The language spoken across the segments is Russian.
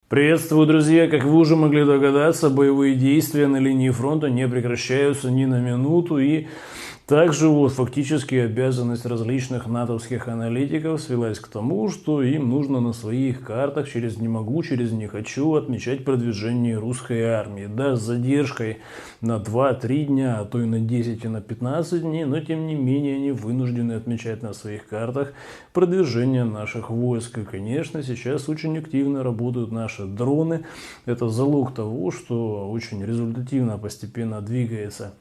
Приветствую, друзья! Как вы уже могли догадаться, боевые действия на линии фронта не прекращаются ни на минуту, и также фактически обязанность различных натовских аналитиков свелась к тому, что им нужно на своих картах через «не могу», через «не хочу» отмечать продвижение русской армии. Да, с задержкой на 2-3 дня, а то и на 10 и на 15 дней, но тем не менее они вынуждены отмечать на своих картах продвижение наших войск. И, конечно, сейчас очень активно работают наши дроны. Это залог того, что очень результативно постепенно двигается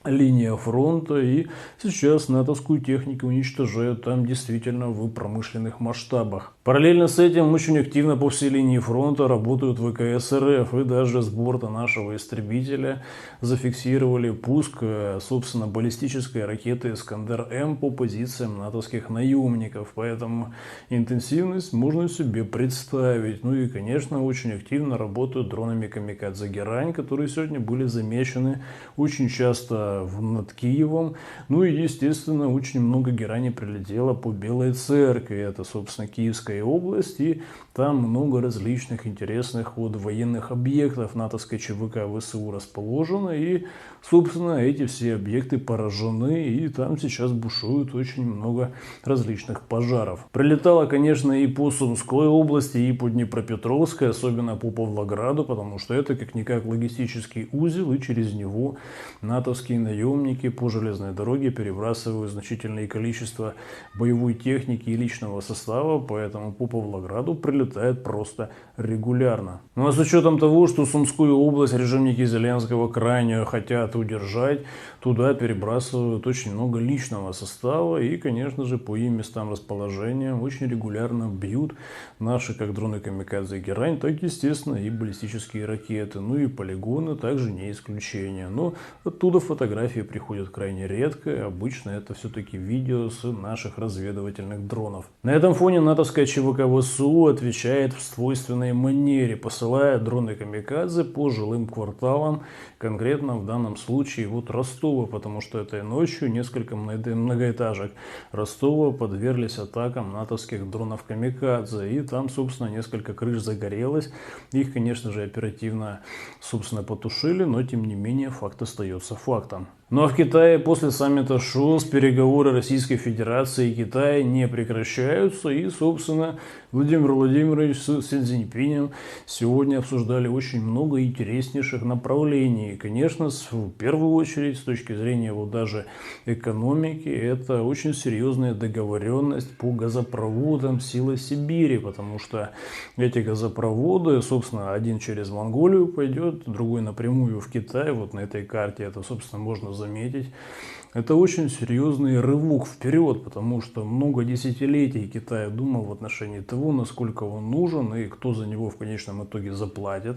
линия фронта, и сейчас натовскую технику уничтожают там действительно в промышленных масштабах. Параллельно с этим очень активно по всей линии фронта работают ВКС РФ, и даже с борта нашего истребителя зафиксировали пуск, собственно, баллистической ракеты «Искандер-М» по позициям натовских наемников, поэтому интенсивность можно себе представить. Ну и, конечно, очень активно работают дронами «Камикадзе Герань», которые сегодня были замечены очень часто над Киевом. Ну и, естественно, очень много герани прилетело по Белой Церкви. Это, собственно, Киевская область. И там много различных интересных военных объектов натовской ЧВК ВСУ расположено. И, собственно, эти все объекты поражены. И там сейчас бушует очень много различных пожаров. Прилетало, конечно, и по Сумской области, и по Днепропетровской, особенно по Павлограду, потому что это как-никак логистический узел, и через него натовские наемники по железной дороге перебрасывают значительное количество боевой техники и личного состава, поэтому по Павлограду прилетает просто регулярно. Ну а с учетом того, что Сумскую область режимники Зеленского крайне хотят удержать, туда перебрасывают очень много личного состава, и, конечно же, по им местам расположения очень регулярно бьют наши как дроны «Камикадзе Герань», так, естественно, и баллистические ракеты. Ну и полигоны также не исключение. Но оттуда фотографии приходят крайне редко, и обычно это все-таки видео с наших разведывательных дронов. На этом фоне натовская ЧВК ВСУ отвечает в свойственной манере, посылая дроны «Камикадзе» по жилым кварталам, конкретно в данном случае Ростова, потому что этой ночью несколько многоэтажек Ростова подверглись атакам натовских дронов «Камикадзе», и там, собственно, несколько крыш загорелось. Их, конечно же, оперативно, собственно, потушили, но, тем не менее, факт остается фактом. Ну а в Китае после саммита ШОС переговоры Российской Федерации и Китая не прекращаются, и, собственно, Владимир Владимирович с Си Цзиньпинем сегодня обсуждали очень много интереснейших направлений. И, конечно, в первую очередь, с точки зрения даже экономики, это очень серьезная договоренность по газопроводам Сила Сибири, потому что эти газопроводы, собственно, один через Монголию пойдет, другой напрямую в Китай. Вот на этой карте это, собственно, можно заметить. Это очень серьезный рывок вперед, потому что много десятилетий Китай думал в отношении того, насколько он нужен и кто за него в конечном итоге заплатит.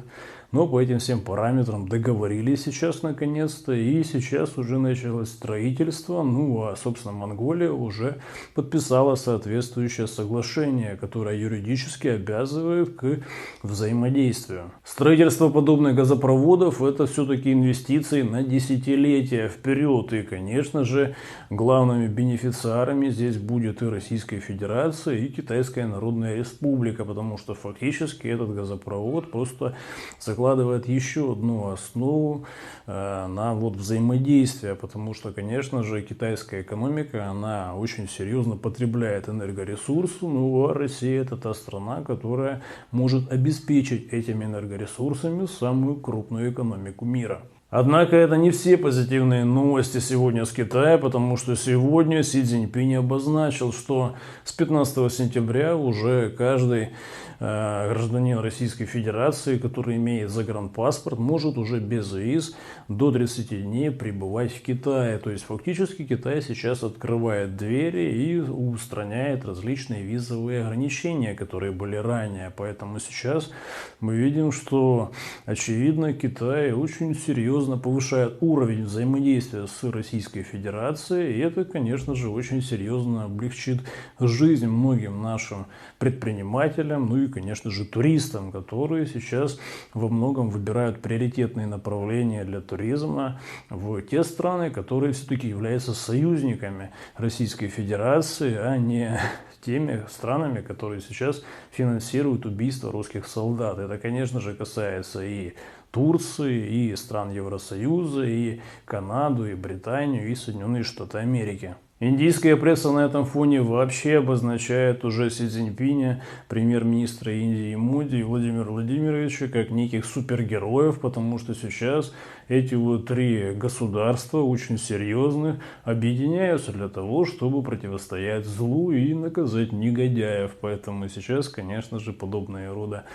Но по этим всем параметрам договорились сейчас наконец-то, и сейчас уже началось строительство. Ну а, собственно, Монголия уже подписала соответствующее соглашение, которое юридически обязывает к взаимодействию. Строительство подобных газопроводов – это все-таки инвестиции на десятилетия вперед, и, конечно же, главными бенефициарами здесь будет и Российская Федерация, и Китайская Народная Республика, потому что фактически этот газопровод просто закладывает еще одну основу на взаимодействие, потому что, конечно же, китайская экономика, она очень серьезно потребляет энергоресурсы, ну а Россия – это та страна, которая может обеспечить этими энергоресурсами самую крупную экономику мира. Однако это не все позитивные новости сегодня с Китая, потому что сегодня Си Цзиньпинь обозначил, что с 15 сентября уже каждый гражданин Российской Федерации, который имеет загранпаспорт, может уже без виз до 30 дней пребывать в Китае. То есть фактически Китай сейчас открывает двери и устраняет различные визовые ограничения, которые были ранее. Поэтому сейчас мы видим, что очевидно Китай очень серьезно повышает уровень взаимодействия с Российской Федерацией. И это, конечно же, очень серьезно облегчит жизнь многим нашим предпринимателям, ну и, и, конечно же, туристам, которые сейчас во многом выбирают приоритетные направления для туризма в те страны, которые все-таки являются союзниками Российской Федерации, а не теми странами, которые сейчас финансируют убийство русских солдат. Это, конечно же, касается и Турции, и стран Евросоюза, и Канаду, и Британию, и Соединенные Штаты Америки. Индийская пресса на этом фоне вообще обозначает уже Си Цзиньпиня, премьер-министра Индии Моди и Владимира Владимировича, как неких супергероев, потому что сейчас эти вот три государства очень серьезных объединяются для того, чтобы противостоять злу и наказать негодяев. Поэтому сейчас, конечно же, подобные рода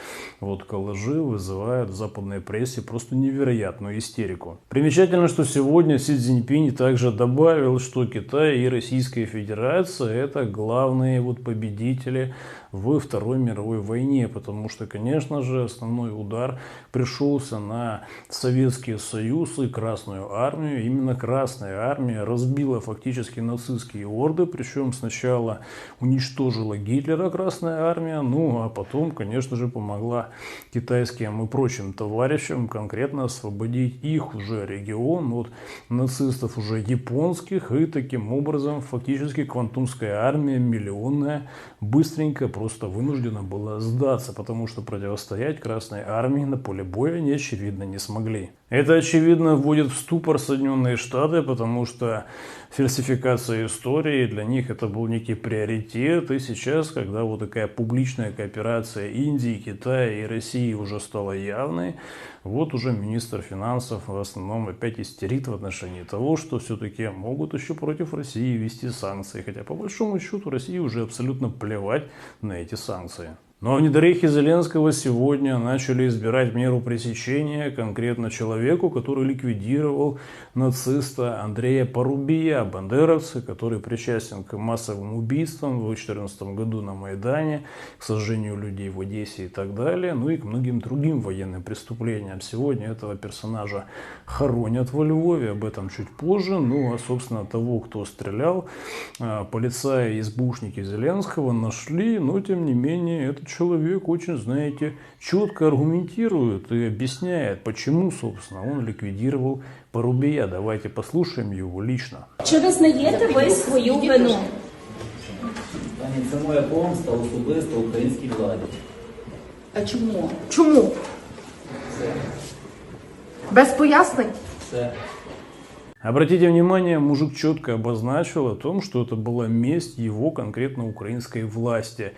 вот коллажи вызывают в западной прессе просто невероятную истерику. Примечательно, что сегодня Си Цзиньпинь также добавил, что Китай и Российская Федерация – это главные вот победители в Второй мировой войне, потому что, конечно же, основной удар пришелся на Советский Союз и Красную Армию. Именно Красная Армия разбила фактически нацистские орды, причем сначала уничтожила Гитлера Красная Армия, ну а потом, конечно же, помогла китайским и прочим товарищам конкретно освободить их уже регион от нацистов уже японских, и таким образом фактически Квантунская армия миллионная быстренько просто вынуждена была сдаться, потому что противостоять Красной армии на поле боя они, очевидно, не смогли. Это, очевидно, вводит в ступор Соединенные Штаты, потому что фальсификация истории для них это был некий приоритет. И сейчас, когда вот такая публичная кооперация Индии, Китая и России уже стала явной, вот уже министр финансов в основном опять истерит в отношении того, что все-таки могут еще против России ввести санкции. Хотя по большому счету России уже абсолютно плевать на эти санкции. Но в недорейхе Зеленского сегодня начали избирать меру пресечения конкретно человеку, который ликвидировал нациста Андрея Порубия, бандеровца, который причастен к массовым убийствам в 2014 году на Майдане, к сожжению людей в Одессе и так далее, ну и к многим другим военным преступлениям. Сегодня этого персонажа хоронят во Львове, об этом чуть позже. Ну а собственно того, кто стрелял, полицаи и СБУшники Зеленского нашли, но тем не менее этот человек очень, знаете, четко аргументирует и объясняет, почему, собственно, он ликвидировал Порубія. Давайте послушаем его лично. Чи визнаєте ви свою вину? Пані, це моя помста особисто українській владі. А чому? Чому? Все. Без пояснень? Все. Обратите внимание, мужик четко обозначил о том, что это была месть его конкретно украинской власти.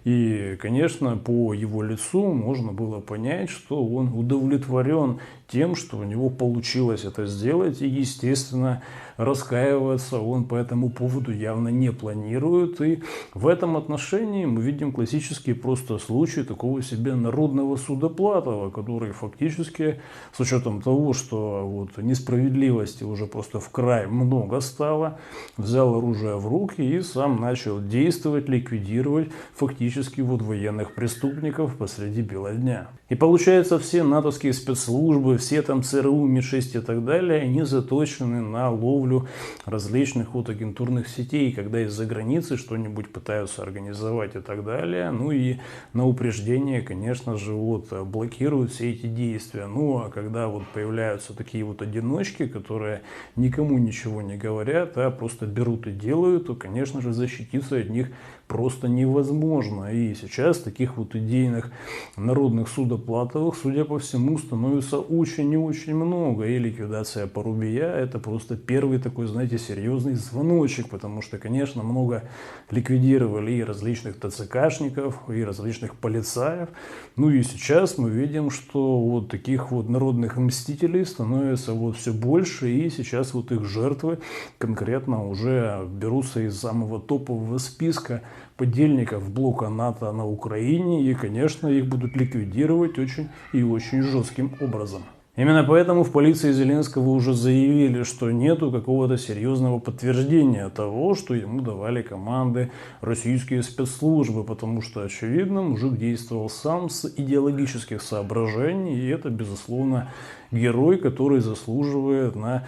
И, конечно, по его лицу можно было понять, что он удовлетворен тем, что у него получилось это сделать. И, естественно, раскаиваться он по этому поводу явно не планирует. И в этом отношении мы видим классический просто случай такого себе народного судоплатова, который фактически, с учетом того, что вот несправедливости уже просто в край много стало, взял оружие в руки и сам начал действовать, ликвидировать фактически вот военных преступников посреди бела дня. И получается, все натовские спецслужбы, все там ЦРУ, МИ-6 и так далее, они заточены на ловлю различных вот агентурных сетей, когда из-за границы что-нибудь пытаются организовать и так далее. Ну и на упреждение, конечно же, вот блокируют все эти действия. Ну а когда вот появляются такие вот одиночки, которые никому ничего не говорят, а просто берут и делают, то, конечно же, защититься от них просто невозможно. И сейчас таких вот идейных народных судоплатовых, судя по всему, становится очень и очень много. И ликвидация Порубия – это просто первый такой, знаете, серьезный звоночек, потому что, конечно, много ликвидировали и различных ТЦКшников, и различных полицаев. Ну и сейчас мы видим, что вот таких вот народных мстителей становится вот все больше, и сейчас вот их жертвы конкретно уже берутся из самого топового списка подельников блока НАТО на Украине, и, конечно, их будут ликвидировать очень и очень жестким образом. Именно поэтому в полиции Зеленского уже заявили, что нету какого-то серьезного подтверждения того, что ему давали команды российские спецслужбы, потому что, очевидно, мужик действовал сам с идеологических соображений, и это, безусловно, герой, который заслуживает на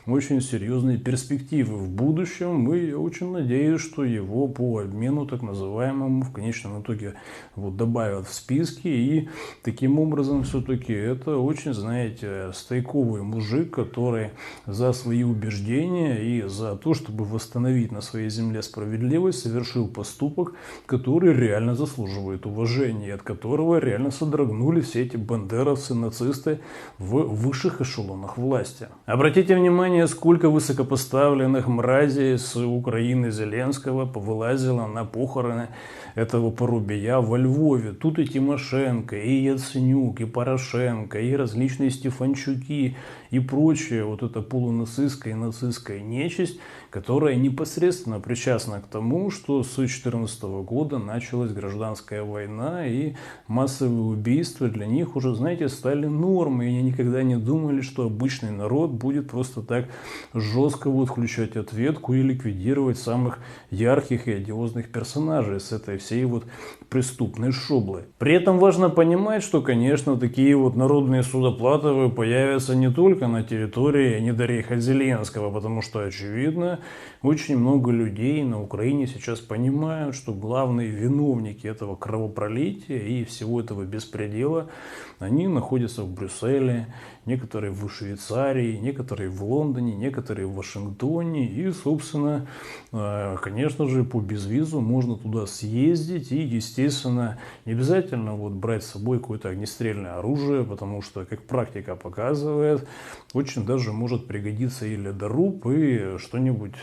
очень серьезные перспективы в будущем, и я очень надеюсь, что его по обмену так называемому в конечном итоге вот добавят в списки, и таким образом все-таки это очень, знаете, стойковый мужик, который за свои убеждения и за то, чтобы восстановить на своей земле справедливость, совершил поступок, который реально заслуживает уважения, и от которого реально содрогнулись все эти бандеровцы, нацисты в высших эшелонах власти. Обратите внимание, сколько высокопоставленных мразей с Украины Зеленского повылазило на похороны этого порубия во Львове. Тут и Тимошенко, и Яценюк, и Порошенко, и различные Стефанчуки, и прочее, вот эта полунацистская и нацистская нечисть, которая непосредственно причастна к тому, что с 2014 года началась гражданская война, и массовые убийства для них уже, знаете, стали нормой, и они никогда не думали, что обычный народ будет просто так жестко вот включать ответку и ликвидировать самых ярких и одиозных персонажей с этой всей вот преступной шоблы. При этом важно понимать, что, конечно, такие вот народные судоплатовы появятся не только на территории Недорейха Зеленского, потому что, очевидно, очень много людей на Украине сейчас понимают, что главные виновники этого кровопролития и всего этого беспредела, они находятся в Брюсселе, некоторые в Швейцарии, некоторые в Лондоне, некоторые в Вашингтоне. И, собственно, конечно же, по безвизу можно туда съездить. И, естественно, не обязательно вот брать с собой какое-то огнестрельное оружие, потому что, как практика показывает, очень даже может пригодиться и ледоруб, и что-нибудь,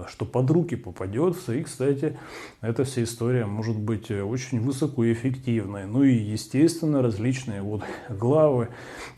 что под руки попадется. И, кстати, эта вся история может быть очень высокоэффективной. Ну и, естественно, различные вот главы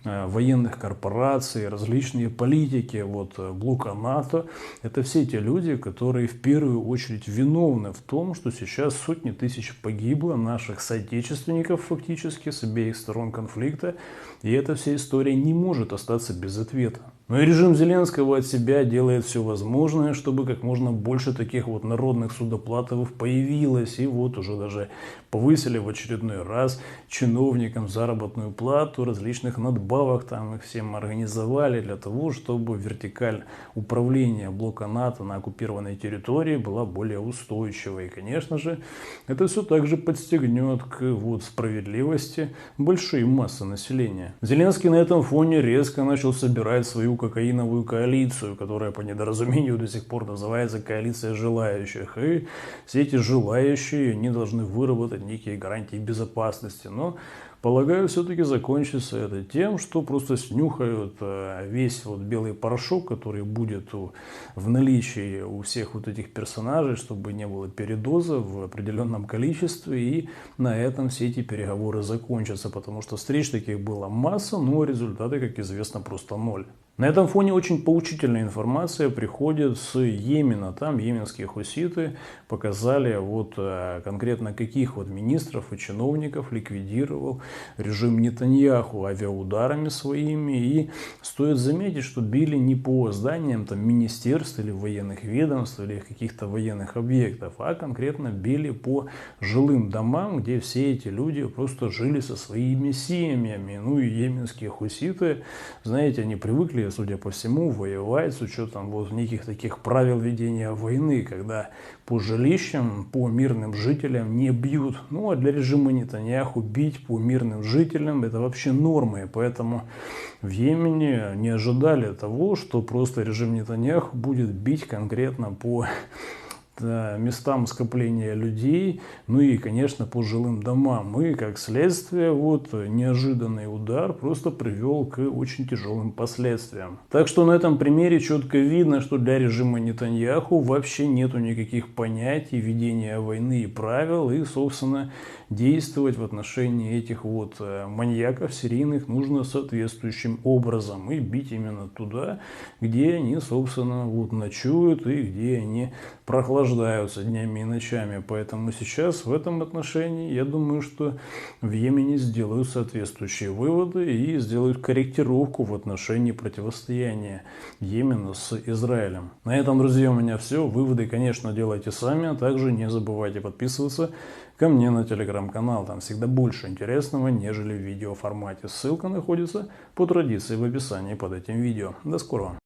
военных корпораций, различные политики вот блока НАТО, это все те люди, которые в первую очередь виновны в том, что сейчас сотни тысяч погибло наших соотечественников фактически с обеих сторон конфликта, и эта вся история не может остаться без ответа. Но и режим Зеленского от себя делает все возможное, чтобы как можно больше таких вот народных судоплатовых появилось. И вот уже даже повысили в очередной раз чиновникам заработную плату, различных надбавок там их всем организовали для того, чтобы вертикаль управления блока НАТО на оккупированной территории была более устойчивой. И, конечно же, это все также подстегнет к вот справедливости большие массы населения. Зеленский на этом фоне резко начал собирать свою кокаиновую коалицию, которая по недоразумению до сих пор называется коалиция желающих. И все эти желающие, они должны выработать некие гарантии безопасности. Но, полагаю, все-таки закончится это тем, что просто снюхают весь вот белый порошок, который будет в наличии у всех вот этих персонажей, чтобы не было передоза в определенном количестве, и на этом все эти переговоры закончатся, потому что встреч таких было масса, но результаты, как известно, просто ноль. На этом фоне очень поучительная информация приходит с Йемена. Там йеменские хуситы показали вот конкретно каких вот министров и чиновников ликвидировал режим Нетаньяху авиаударами своими. И стоит заметить, что били не по зданиям там министерств или военных ведомств или каких-то военных объектов, а конкретно били по жилым домам, где все эти люди просто жили со своими семьями. Ну и йеменские хуситы, знаете, они привыкли, судя по всему, воевать с учетом вот неких таких правил ведения войны, когда по жилищам, по мирным жителям не бьют. Ну а для режима Нетаньяху бить по мирным жителям это вообще норма, и поэтому в Йемене не ожидали того, что просто режим Нетаньяху будет бить конкретно по местам скопления людей, ну и, конечно, по жилым домам. И, как следствие, вот неожиданный удар просто привел к очень тяжелым последствиям. Так что на этом примере четко видно, что для режима Нетаньяху вообще нету никаких понятий ведения войны и правил, и, собственно, действовать в отношении этих вот маньяков серийных нужно соответствующим образом и бить именно туда, где они, собственно, вот ночуют и где они прохлаждаются днями и ночами. Поэтому сейчас в этом отношении я думаю, что в Йемене сделают соответствующие выводы и сделают корректировку в отношении противостояния Йемена с Израилем. На этом, друзья, у меня все. Выводы, конечно, делайте сами, а также не забывайте подписываться ко мне на телеграм-канал. Там всегда больше интересного, нежели в видеоформате. Ссылка находится по традиции в описании под этим видео. До скорого!